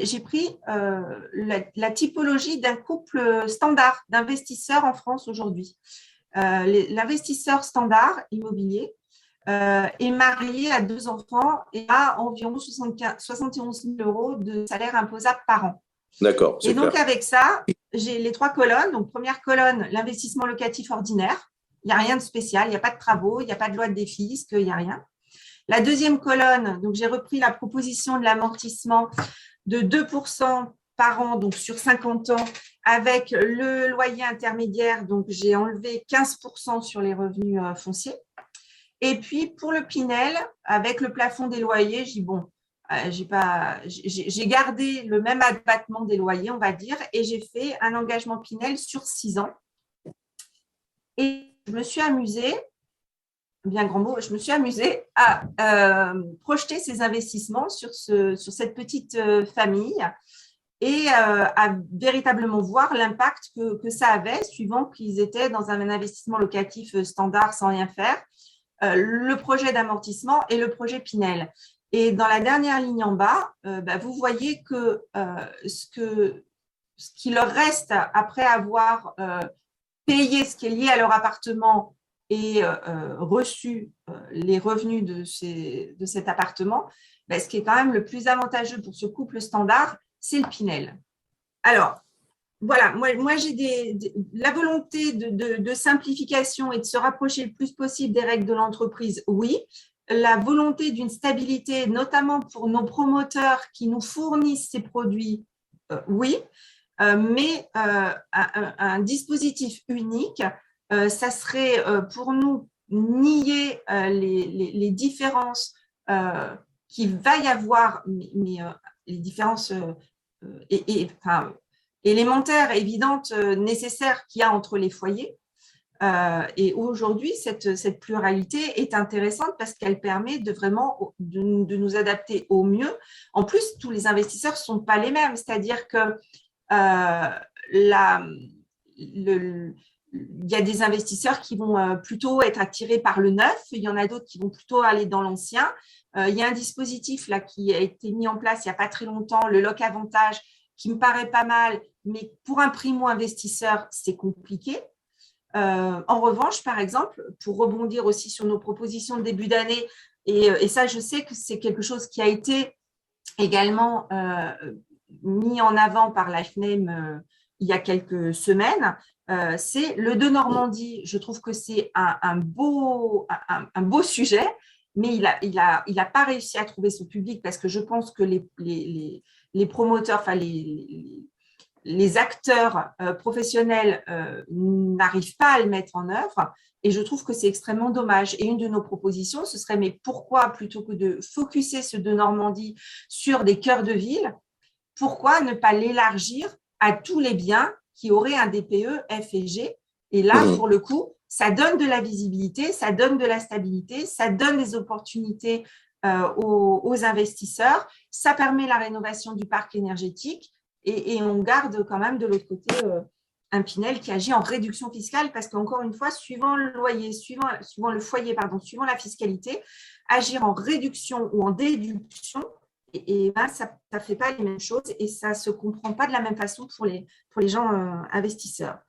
j'ai pris la typologie d'un couple standard d'investisseurs en France aujourd'hui. L'investisseur standard immobilier est marié à 2 enfants et a environ 71 000 euros de salaire imposable par an. D'accord, Et c'est donc, clair. avec ça, j'ai les 3 colonnes. Donc, première colonne, l'investissement locatif ordinaire. Il n'y a rien de spécial, il n'y a pas de travaux, il n'y a pas de loi de défisque, il n'y a rien. La deuxième colonne, donc j'ai repris la proposition de l'amortissement de 2% par an, donc sur 50 ans, avec le loyer intermédiaire. Donc, j'ai enlevé 15% sur les revenus fonciers. Et puis, pour le Pinel, avec le plafond des loyers, j'ai gardé le même abattement des loyers, on va dire, et j'ai fait un engagement Pinel sur 6 ans. Et je me suis amusée, bien grand mot, je me suis amusée à projeter ces investissements sur cette petite famille et à véritablement voir l'impact que ça avait, suivant qu'ils étaient dans un investissement locatif standard sans rien faire, le projet d'amortissement et le projet Pinel. Et dans la dernière ligne en bas, vous voyez que ce qui leur reste après avoir payé ce qui est lié à leur appartement et reçu les revenus de cet appartement, ce qui est quand même le plus avantageux pour ce couple standard, c'est le Pinel. Alors, voilà, moi j'ai la volonté de simplification et de se rapprocher le plus possible des règles de l'entreprise, oui. La volonté d'une stabilité, notamment pour nos promoteurs qui nous fournissent ces produits, oui. Mais un dispositif unique, ça serait pour nous nier les différences qu'il va y avoir, mais les différences élémentaires, évidentes, nécessaires qu'il y a entre les foyers. Et aujourd'hui, cette pluralité est intéressante parce qu'elle permet de nous adapter au mieux. En plus, tous les investisseurs ne sont pas les mêmes, c'est-à-dire que il y a des investisseurs qui vont plutôt être attirés par le neuf, il y en a d'autres qui vont plutôt aller dans l'ancien. Il y a un dispositif là qui a été mis en place il n'y a pas très longtemps, le Loc Avantage, qui me paraît pas mal, mais pour un primo-investisseur, c'est compliqué. En revanche, par exemple, pour rebondir aussi sur nos propositions de début d'année, et ça, je sais que c'est quelque chose qui a été également mis en avant par la FNEM il y a quelques semaines, c'est le de Normandie. Je trouve que c'est un beau sujet, mais il a pas réussi à trouver son public parce que je pense que les promoteurs, enfin les acteurs professionnels n'arrivent pas à le mettre en œuvre. Et je trouve que c'est extrêmement dommage. Et une de nos propositions, ce serait, mais pourquoi, plutôt que de focuser ce de Normandie sur des cœurs de ville, pourquoi ne pas l'élargir à tous les biens qui auraient un DPE F et G? Et là, pour le coup, ça donne de la visibilité, ça donne de la stabilité, ça donne des opportunités aux investisseurs, ça permet la rénovation du parc énergétique et on garde quand même de l'autre côté un Pinel qui agit en réduction fiscale parce qu'encore une fois, suivant le loyer, suivant le foyer, suivant la fiscalité, agir en réduction ou en déduction, ça ne fait pas les mêmes choses et ça ne se comprend pas de la même façon pour les gens investisseurs.